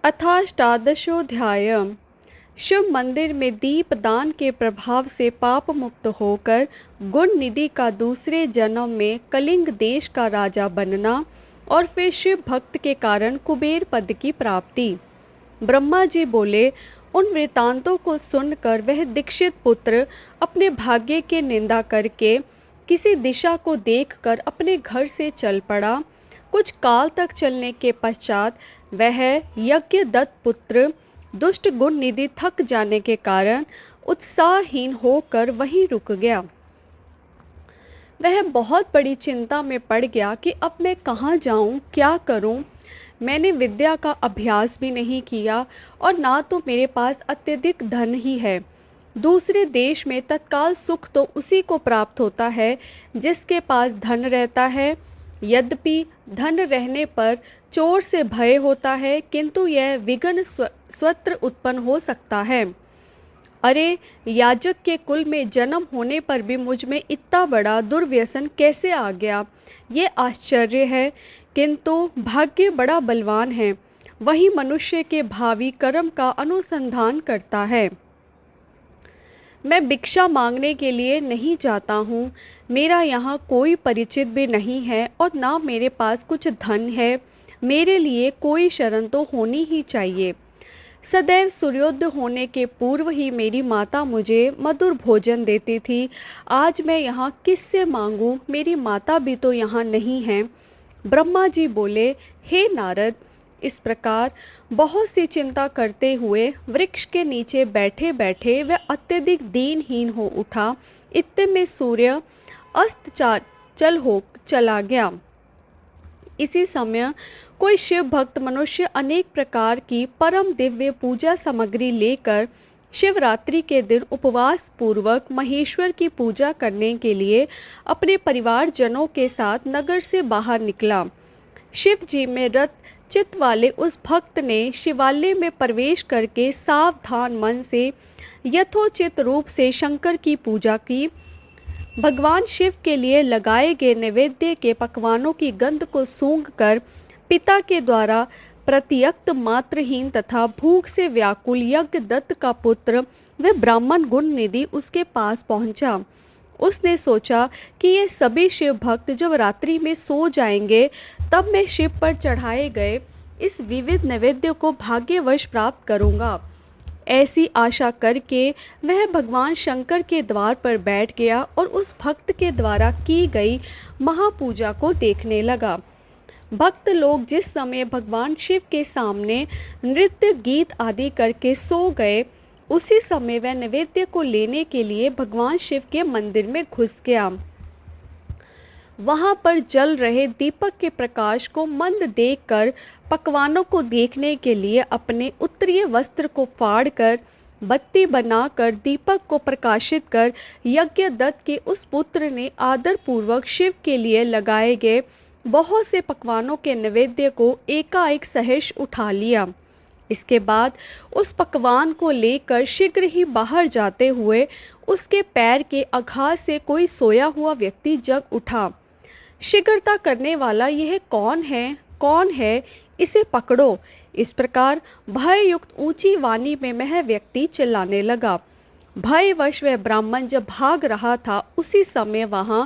अथाष्टादशोऽध्यायः। शिव मंदिर में दीपदान के प्रभाव से पाप मुक्त होकर गुण निधि का दूसरे जन्म में कलिंग देश का राजा बनना और फिर शिव भक्त के कारण कुबेर पद की प्राप्ति। ब्रह्मा जी बोले, उन वृतांतों को सुनकर वह दीक्षित पुत्र अपने भाग्य की निंदा करके किसी दिशा को देखकर अपने घर से चल पड़ा। कुछ काल तक चलने के पश्चात वह यज्ञदत्त पुत्र दुष्ट गुण निधि थक जाने के कारण उत्साहहीन होकर वहीं रुक गया। वह बहुत बड़ी चिंता में पड़ गया कि अब मैं कहाँ जाऊँ, क्या करूँ। मैंने विद्या का अभ्यास भी नहीं किया और ना तो मेरे पास अत्यधिक धन ही है। दूसरे देश में तत्काल सुख तो उसी को प्राप्त होता है जिसके पास धन रहता है। यद्यपि धन रहने पर चोर से भय होता है, किंतु यह विघ्न स्वत्र उत्पन्न हो सकता है। अरे, याजक के कुल में जन्म होने पर भी मुझ में इतना बड़ा दुर्व्यसन कैसे आ गया, ये आश्चर्य है। किंतु भाग्य बड़ा बलवान है, वही मनुष्य के भावी कर्म का अनुसंधान करता है। मैं भिक्षा मांगने के लिए नहीं जाता हूँ। मेरा यहाँ कोई परिचित भी नहीं है और ना मेरे पास कुछ धन है। मेरे लिए कोई शरण तो होनी ही चाहिए। सदैव सूर्योदय होने के पूर्व ही मेरी माता मुझे मधुर भोजन देती थी। आज मैं यहाँ किससे मांगूँ, मेरी माता भी तो यहाँ नहीं है। ब्रह्मा जी बोले, हे नारद, इस प्रकार बहुत सी चिंता करते हुए वृक्ष के नीचे बैठे बैठे वह अत्यधिक दीनहीन हो उठा। इतने में सूर्य अस्त चला गया। इसी समय कोई शिव भक्त मनुष्य अनेक प्रकार की परम दिव्य पूजा सामग्री लेकर शिवरात्रि के दिन उपवास पूर्वक महेश्वर की पूजा करने के लिए अपने परिवारजनों के साथ नगर से बाहर निकला। शिव जी में रत चित्त वाले उस भक्त ने शिवालय में प्रवेश करके सावधान मन से यथोचित रूप से शंकर की पूजा की। भगवान शिव के लिए लगाए गए नैवेद्य के पकवानों की गंध को सूंघकर पिता के द्वारा प्रत्यक्त मात्रहीन तथा भूख से व्याकुल यज्ञदत्त का पुत्र वह ब्राह्मण गुण निधि उसके पास पहुंचा। उसने सोचा कि ये सभी शिव भक्त जब रात्रि में सो जाएंगे तब मैं शिव पर चढ़ाए गए इस विविध नैवेद्य को भाग्यवश प्राप्त करूंगा। ऐसी आशा करके वह भगवान शंकर के द्वार पर बैठ गया और उस भक्त के द्वारा की गई महापूजा को देखने लगा। भक्त लोग जिस समय भगवान शिव के सामने नृत्य गीत आदि करके सो गए, उसी समय वह नैवेद्य को लेने के लिए भगवान शिव के मंदिर में घुस गया। वहां पर जल रहे दीपक के प्रकाश को मंद देखकर पकवानों को देखने के लिए अपने उत्तरीय वस्त्र को फाड़कर बत्ती बनाकर दीपक को प्रकाशित कर यज्ञदत्त के उस पुत्र ने आदर पूर्वक शिव के लिए लगाए गए बहुत से पकवानों के नैवेद्य को एकाएक सहर्ष उठा लिया। इसके बाद उस पकवान को लेकर शीघ्र ही बाहर जाते हुए उसके पैर के आघात से कोई सोया हुआ व्यक्ति जग उठा। शीघ्रता करने वाला यह कौन है, कौन है, इसे पकड़ो। इस प्रकार भययुक्त ऊंची वाणी में वह व्यक्ति चिल्लाने लगा। भयवश वह ब्राह्मण जब भाग रहा था, उसी समय वहां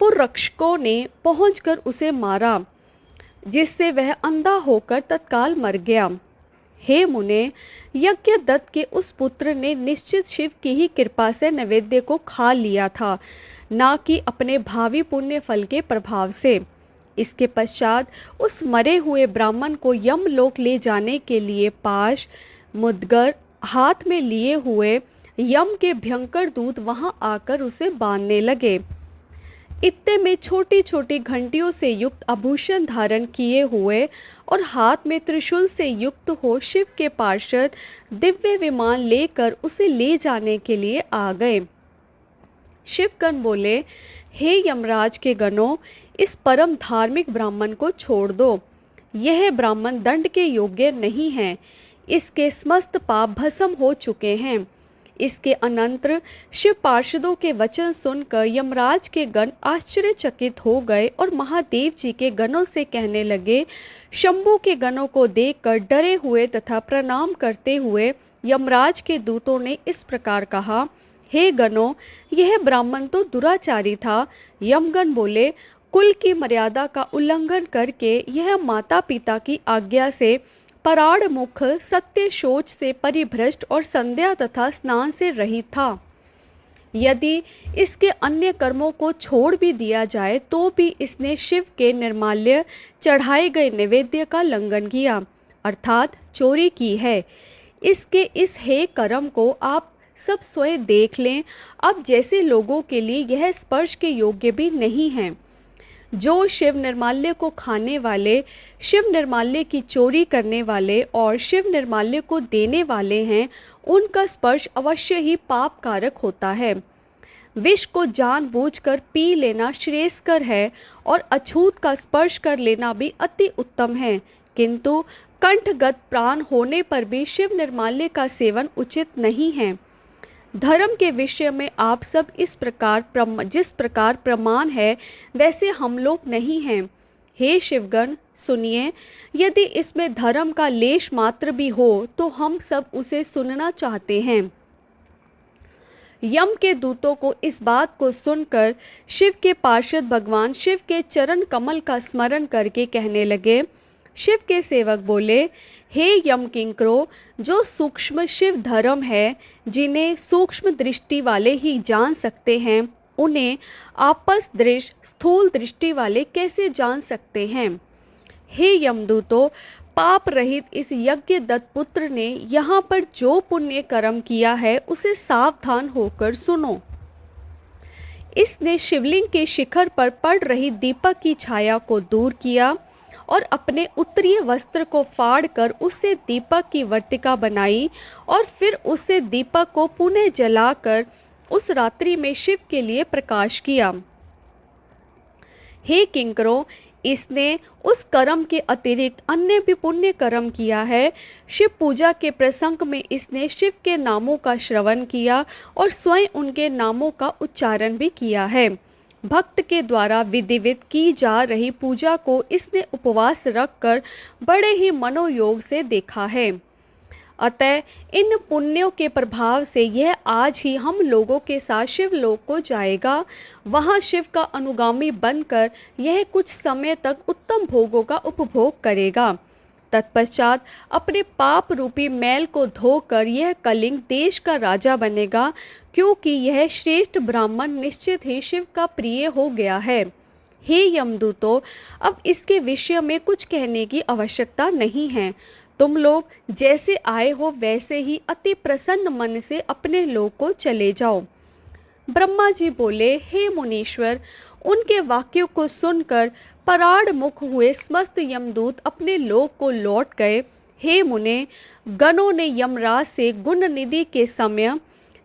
पुररक्षकों ने पहुंचकर उसे मारा, जिससे वह अंधा होकर तत्काल मर गया। हे मुने, यज्ञदत्त के उस पुत्र ने निश्चित शिव की ही कृपा से नैवेद्य को खा लिया था, ना कि अपने भावी पुण्य फल के प्रभाव से। इसके पश्चात उस मरे हुए ब्राह्मण को यमलोक ले जाने के लिए पाश मुदगर हाथ में लिए हुए यम के भयंकर दूत वहां आकर उसे बांधने लगे। इतने में छोटी छोटी घंटियों से युक्त आभूषण धारण किए हुए और हाथ में त्रिशूल से युक्त हो शिव के पार्षद दिव्य विमान लेकर उसे ले जाने के लिए आ गए। शिवगण बोले, हे यमराज के गणों, इस परम धार्मिक ब्राह्मण को छोड़ दो। यह ब्राह्मण दंड के योग्य नहीं है। इसके समस्त पाप भस्म हो चुके हैं। इसके अनंतर शिव पार्षदों के वचन सुनकर यमराज के गण आश्चर्यचकित हो गए और महादेव जी के गणों से कहने लगे। शंभु के गणों को देखकर डरे हुए तथा प्रणाम करते हुए यमराज के दूतों ने इस प्रकार कहा, हे गणों, यह ब्राह्मण तो दुराचारी था। यमगण बोले, कुल की मर्यादा का उल्लंघन करके यह माता पिता की आज्ञा से पराड़ मुख, सत्य शोच से परिभ्रष्ट और संध्या तथा स्नान से रहित था। यदि इसके अन्य कर्मों को छोड़ भी दिया जाए तो भी इसने शिव के निर्माल्य चढ़ाए गए नैवेद्य का उल्लंघन किया, अर्थात चोरी की है। इसके इस हे कर्म को आप सब स्वयं देख लें। अब जैसे लोगों के लिए यह स्पर्श के योग्य भी नहीं है। जो शिव निर्माल्य को खाने वाले, शिव निर्माल्य की चोरी करने वाले और शिव निर्माल्य को देने वाले हैं, उनका स्पर्श अवश्य ही पाप कारक होता है। विष को जानबूझकर पी लेना श्रेयस्कर है और अछूत का स्पर्श कर लेना भी अति उत्तम है, किंतु कंठगत प्राण होने पर भी शिव निर्माल्य का सेवन उचित नहीं है। धर्म के विषय में आप सब जिस प्रकार प्रमाण है वैसे हम लोग नहीं हैं। हे शिवगण, सुनिए, यदि इसमें धर्म का लेश मात्र भी हो तो हम सब उसे सुनना चाहते हैं। यम के दूतों को इस बात को सुनकर शिव के पार्षद भगवान शिव के चरण कमल का स्मरण करके कहने लगे। शिव के सेवक बोले, हे यम किंकरो, जो सूक्ष्म शिव धर्म है, जिन्हें सूक्ष्म दृष्टि वाले ही जान सकते हैं, उन्हें आपस दृष्टि स्थूल दृष्टि वाले कैसे जान सकते हैं। हे यमदूतों, पाप रहित इस यज्ञ दत्त पुत्र ने यहाँ पर जो पुण्य कर्म किया है उसे सावधान होकर सुनो। इसने शिवलिंग के शिखर पर पड़ रही दीपक की छाया को दूर किया और अपने उत्तरीय वस्त्र को फाड़कर उससे दीपक की वर्तिका बनाई और फिर उससे दीपक को पुनः जलाकर उस रात्रि में शिव के लिए प्रकाश किया। हे किंकरों, इसने उस कर्म के अतिरिक्त अन्य भी पुण्य कर्म किया है। शिव पूजा के प्रसंग में इसने शिव के नामों का श्रवण किया और स्वयं उनके नामों का उच्चारण भी किया है। भक्त के द्वारा विधिवत की जा रही पूजा को इसने उपवास रखकर बड़े ही मनोयोग से देखा है। अतः इन पुण्यों के प्रभाव से यह आज ही हम लोगों के साथ शिवलोक को जाएगा। वहाँ शिव का अनुगामी बनकर यह कुछ समय तक उत्तम भोगों का उपभोग करेगा। तत्पश्चात अपने पाप रूपी मैल को धोकर यह कलिंग देश का राजा बनेगा, क्योंकि यह श्रेष्ठ ब्राह्मण निश्चित ही शिव का प्रिय हो गया है। हे यमदूतों, अब इसके विषय में कुछ कहने की आवश्यकता नहीं है। तुम लोग जैसे आए हो वैसे ही अति प्रसन्न मन से अपने लोक को चले जाओ। ब्रह्मा जी बोले, हे मुनीश्वर, उनके वाक्यों को सुनकर पराड़ मुख हुए समस्त यमदूत अपने लोक को लौट गए। हे मुने, गणों ने यमराज से गुण निधि के समय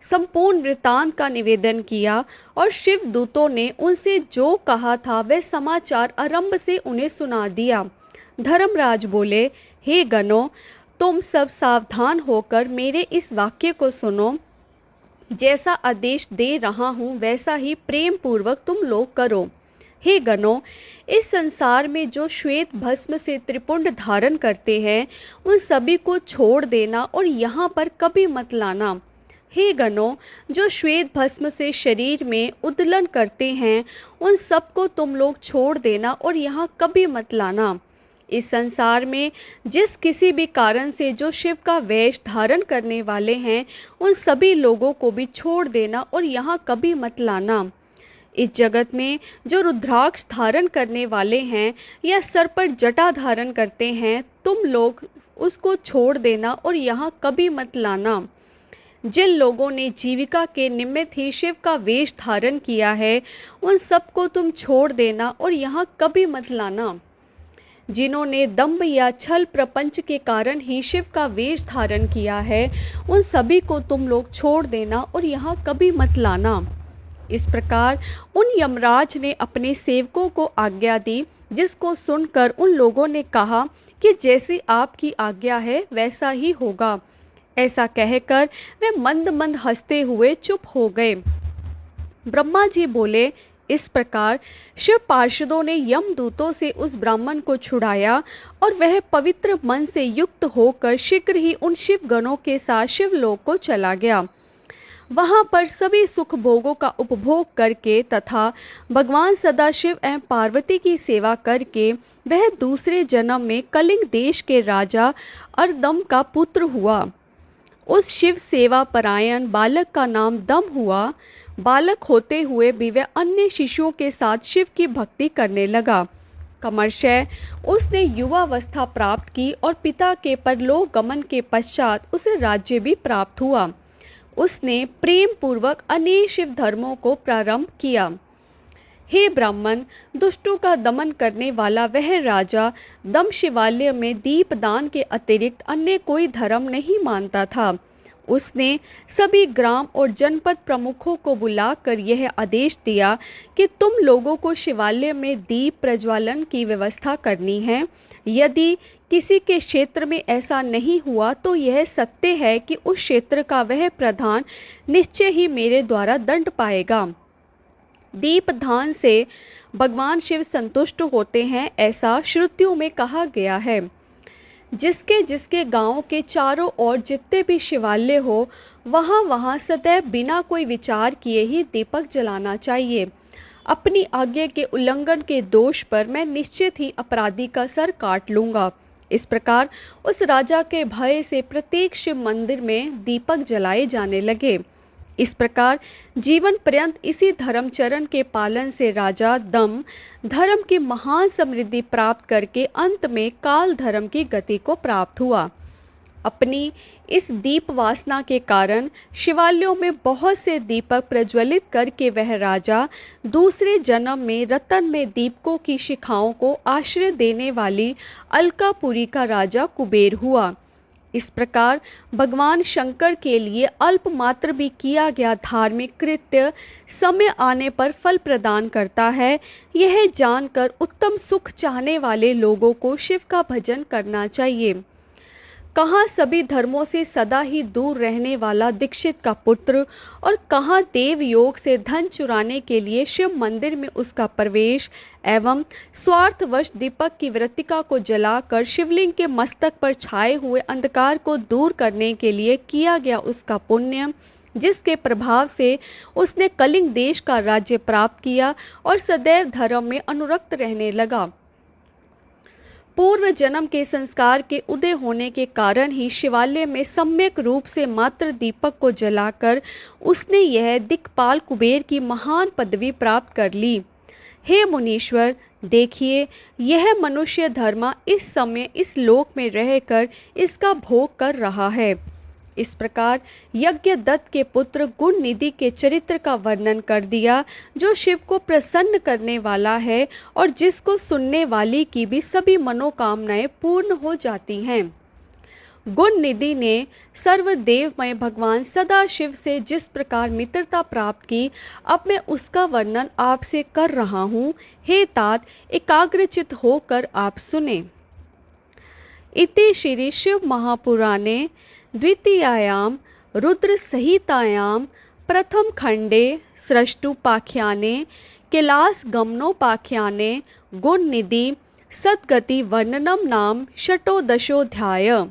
संपूर्ण वृतांत का निवेदन किया और शिव दूतों ने उनसे जो कहा था वह समाचार आरंभ से उन्हें सुना दिया। धर्मराज बोले, हे गणों, तुम सब सावधान होकर मेरे इस वाक्य को सुनो। जैसा आदेश दे रहा हूँ वैसा ही प्रेम पूर्वक तुम लोग करो। हे गणों, इस संसार में जो श्वेत भस्म से त्रिपुंड धारण करते हैं उन सभी को छोड़ देना और यहाँ पर कभी मत लाना। हे गणों, जो श्वेत भस्म से शरीर में उद्दलन करते हैं उन सबको तुम लोग छोड़ देना और यहाँ कभी मत लाना। इस संसार में जिस किसी भी कारण से जो शिव का वेश धारण करने वाले हैं उन सभी लोगों को भी छोड़ देना और यहाँ कभी मत लाना। इस जगत में जो रुद्राक्ष धारण करने वाले हैं या सर पर जटा धारण करते हैं, तुम लोग उसको छोड़ देना और यहाँ कभी मत लाना। जिन लोगों ने जीविका के निमित्त ही शिव का वेश धारण किया है उन सबको तुम छोड़ देना और यहाँ कभी मत लाना। जिन्होंने दंभ या छल प्रपंच के कारण ही शिव का वेश धारण किया है उन सभी को तुम लोग छोड़ देना और यहाँ कभी मत लाना। इस प्रकार उन यमराज ने अपने सेवकों को आज्ञा दी, जिसको सुनकर उन लोगों ने कहा कि जैसी आपकी आज्ञा है वैसा ही होगा। ऐसा कहकर वे मंद मंद हंसते हुए चुप हो गए। ब्रह्मा जी बोले, इस प्रकार शिव पार्षदों ने यमदूतों से उस ब्राह्मण को छुड़ाया और वह पवित्र मन से युक्त होकर शीघ्र ही उन शिव गणों के साथ शिवलोक को चला गया। वहाँ पर सभी सुख भोगों का उपभोग करके तथा भगवान सदाशिव एवं पार्वती की सेवा करके वह दूसरे जन्म में कलिंग देश के राजा अर्दम का पुत्र हुआ। उस शिव सेवा परायण बालक का नाम दम हुआ। बालक होते हुए भी वह अन्य शिशुओं के साथ शिव की भक्ति करने लगा। क्रमशः उसने युवावस्था प्राप्त की और पिता के परलोक गमन के पश्चात उसे राज्य भी प्राप्त हुआ। उसने प्रेम पूर्वक अनेक शिव धर्मों को प्रारंभ किया। हे ब्राह्मण, दुष्टों का दमन करने वाला वह राजा दम शिवालय में दीपदान के अतिरिक्त अन्य कोई धर्म नहीं मानता था। उसने सभी ग्राम और जनपद प्रमुखों को बुलाकर यह आदेश दिया कि तुम लोगों को शिवालय में दीप प्रज्वलन की व्यवस्था करनी है। यदि किसी के क्षेत्र में ऐसा नहीं हुआ तो यह सत्य है कि उस क्षेत्र का वह प्रधान निश्चय ही मेरे द्वारा दंड पाएगा। दीपदान से भगवान शिव संतुष्ट होते हैं, ऐसा श्रुतियों में कहा गया है। जिसके जिसके गांव के चारों ओर जितने भी शिवालय हो, वहाँ वहाँ सदैव बिना कोई विचार किए ही दीपक जलाना चाहिए। अपनी आज्ञा के उल्लंघन के दोष पर मैं निश्चित ही अपराधी का सर काट लूँगा। इस प्रकार उस राजा के भय से प्रत्येक शिव मंदिर में दीपक जलाए जाने लगे। इस प्रकार जीवन पर्यंत इसी धर्मचरण के पालन से राजा दम धर्म की महान समृद्धि प्राप्त करके अंत में काल धर्म की गति को प्राप्त हुआ। अपनी इस दीप वासना के कारण शिवालयों में बहुत से दीपक प्रज्वलित करके वह राजा दूसरे जन्म में रतन में दीपकों की शिखाओं को आश्रय देने वाली अलकापुरी का राजा कुबेर हुआ। इस प्रकार भगवान शंकर के लिए अल्प मात्र भी किया गया धार्मिक कृत्य समय आने पर फल प्रदान करता है। यह जानकर उत्तम सुख चाहने वाले लोगों को शिव का भजन करना चाहिए। कहाँ सभी धर्मों से सदा ही दूर रहने वाला दीक्षित का पुत्र और कहाँ देव योग से धन चुराने के लिए शिव मंदिर में उसका प्रवेश एवं स्वार्थवश दीपक की वृत्तिका को जलाकर शिवलिंग के मस्तक पर छाए हुए अंधकार को दूर करने के लिए किया गया उसका पुण्य, जिसके प्रभाव से उसने कलिंग देश का राज्य प्राप्त किया और सदैव धर्म में अनुरक्त रहने लगा। पूर्व जन्म के संस्कार के उदय होने के कारण ही शिवालय में सम्यक रूप से मात्र दीपक को जलाकर उसने यह दिक्पाल कुबेर की महान पदवी प्राप्त कर ली। हे मुनीश्वर, देखिए, यह मनुष्य धर्मा इस समय इस लोक में रहकर इसका भोग कर रहा है। इस प्रकार यज्ञदत्त के पुत्र गुण निधि के चरित्र का वर्णन कर दिया, जो शिव को प्रसन्न करने वाला है और जिसको सुनने वाली की भी सभी मनोकामनाएं पूर्ण हो जाती हैं। गुण निधि ने सर्वदेवमय भगवान सदाशिव से जिस प्रकार मित्रता प्राप्त की, अब मैं उसका वर्णन आपसे कर रहा हूँ। हे तात, एकाग्रचित होकर आप सुने। इति श्री शिव महापुराणे द्वितीयायां रुद्र संहितायां प्रथम खंडे सृष्टुपाख्याने कैलास गमनोपाख्याने गुण निधि सद्गति वर्णनम नाम षटोदशोऽध्याय।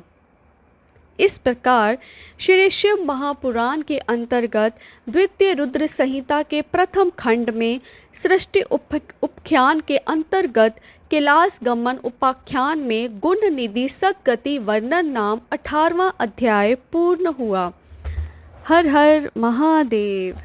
इस प्रकार श्री शिव महापुराण के अंतर्गत द्वितीय रुद्र संहिता के प्रथम खंड में सृष्टि उपाख्यान के अंतर्गत कैलास गमन उपाख्यान में गुण निधि सद्गति वर्णन नाम 18वां अध्याय पूर्ण हुआ। हर हर महादेव।